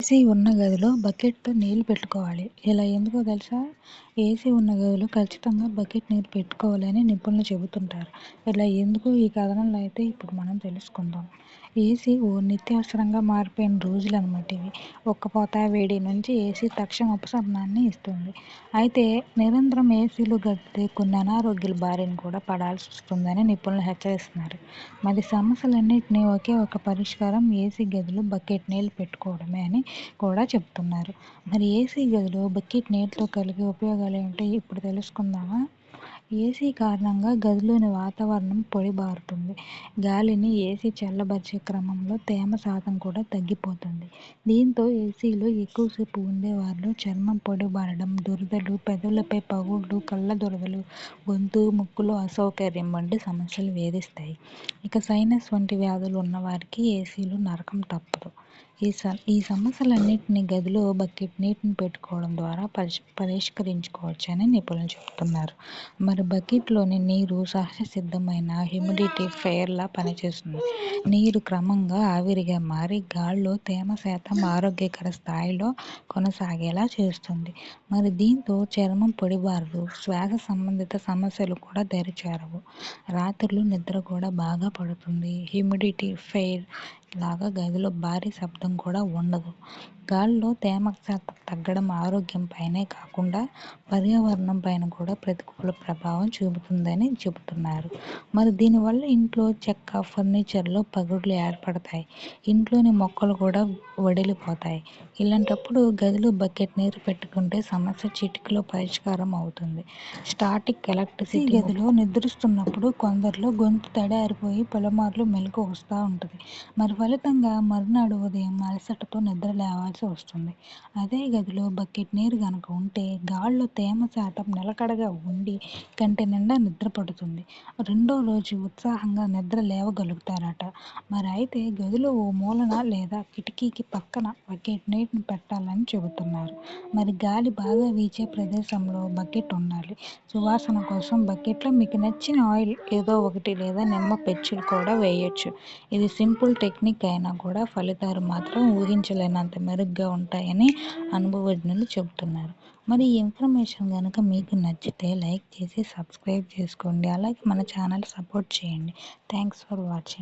AC ఉన్న గదిలో బకెట్‌తో నీళ్లు పెట్టుకోవాలి. ఇలా ఎందుకో తెలుసా? ఏసీ ఉన్న గదిలో ఖచ్చితంగా బకెట్ నీరు పెట్టుకోవాలని నిపుణులు చెబుతుంటారు. ఇలా ఎందుకు ఈ కథనంలో అయితే ఇప్పుడు మనం తెలుసుకుందాం. ఏసీ ఓ నిత్యావసరంగా మారిపోయిన రోజులనమాట ఇవి. ఉక్కపోత, వేడి నుంచి ఏసీ తక్షణ ఉపశమనాన్ని ఇస్తుంది. అయితే నిరంతరం ఏసీలు గడిపితే కొన్ని అనారోగ్యాల బారిన కూడా పడాల్సి వస్తుందని నిపుణులు హెచ్చరిస్తున్నారు. మరి సమస్యలన్నిటిని ఒకే ఒక పరిష్కారం ఏసీ గదిలో బకెట్ నీళ్లు పెట్టుకోవడమే అని కూడా చెప్తున్నారు. మరి ఏసీ గదిలో బకెట్ నీటితో కలిగే ఉపయోగాలు ఏమిటో ఇప్పుడు తెలుసుకుందామా? ఏసీ కారణంగా గదిలోని వాతావరణం పొడిబారుతుంది. గాలిని ఏసీ చల్లబరిచే క్రమంలో తేమ శాతం కూడా తగ్గిపోతుంది. దీంతో ఏసీలో ఎక్కువసేపు ఉండేవారిలో చర్మం పొడిబారడం, దురదలు, పెదవులపై పగుళ్లు, కళ్ళ దురదలు, గొంతు, ముక్కులో అసౌకర్యం వంటి సమస్యలు వేధిస్తాయి. ఇక సైనస్ వంటి వ్యాధులు ఉన్నవారికి ఏసీలో నరకం తప్పదు. ఈ సమస్యలన్నిటిని గదిలో బకెట్ నీటిని పెట్టుకోవడం ద్వారా పరిష్కరించుకోవచ్చని నిపుణులు చెబుతున్నారు. మరి బకెట్లోని నీరు సహజసిద్ధమైన హ్యూమిడిఫైయర్లా పనిచేస్తుంది. నీరు క్రమంగా ఆవిరిగా మారి గాలిలో తేమ శాతం ఆరోగ్యకర స్థాయిలో కొనసాగేలా చేస్తుంది. మరి దీంతో చర్మం పొడిబారదు, శ్వాస సంబంధిత సమస్యలు కూడా దరిచేరవు. రాత్రులు నిద్ర కూడా బాగా పడుతుంది. హ్యూమిడిఫైయర్ లాగా గదిలో భారీ శబ్దం కూడా ఉండదు. గాలిలో తేమ శాతం తగ్గడం ఆరోగ్యంపైనే కాకుండా పర్యావరణం పైన కూడా ప్రతికూల ప్రభావం చూపుతుందని చెబుతున్నారు. మరి దీనివల్ల ఇంట్లో చెక్క, ఫర్నిచర్లో పగుళ్లు ఏర్పడతాయి. ఇంట్లోని మొక్కలు కూడా వడిలిపోతాయి. ఇలాంటప్పుడు గదిలో బకెట్ నీరు పెట్టుకుంటే సమస్య చిటికలో పరిష్కారం అవుతుంది. స్టాటిక్ ఎలక్ట్రిసిటీ గదిలో నిద్రిస్తున్నప్పుడు కొందరిలో గొంతు తడి ఆరిపోయి పలుమార్లు మెలకువ వస్తూ ఉంటుంది. మరి ఫలితంగా మరునాడు ఉదయం అలసటతో నిద్ర లేవాల్సి వస్తుంది. అదే గదిలో బకెట్ నీరు గనక ఉంటే గాలిలో తేమ శాతం నిలకడగా ఉండి కంటి నిండా నిద్ర పడుతుంది. రెండో రోజు ఉత్సాహంగా నిద్ర లేవగలుగుతారట. మరి అయితే గదిలో ఓ మూలన లేదా కిటికీకి పక్కన బకెట్ నీటిని పెట్టాలని చెబుతున్నారు. మరి గాలి బాగా వీచే ప్రదేశంలో బకెట్ ఉండాలి. సువాసన కోసం బకెట్లో మీకు నచ్చిన ఆయిల్ ఏదో ఒకటి లేదా నిమ్మ పెచ్చులు కూడా వేయొచ్చు. ఇది సింపుల్ టెక్నిక్ అయినా కూడా ఫలితాలు మాత్రం ఊహించలేనంత మెరుగ్గా ఉంటాయని అనుభవజ్ఞులు చెబుతున్నారు. మరి ఈ ఇన్ఫర్మేషన్ కనుక మీకు నచ్చితే లైక్ చేసి సబ్స్క్రైబ్ చేసుకోండి. అలాగే మన ఛానల్ సపోర్ట్ చేయండి. Thanks for watching.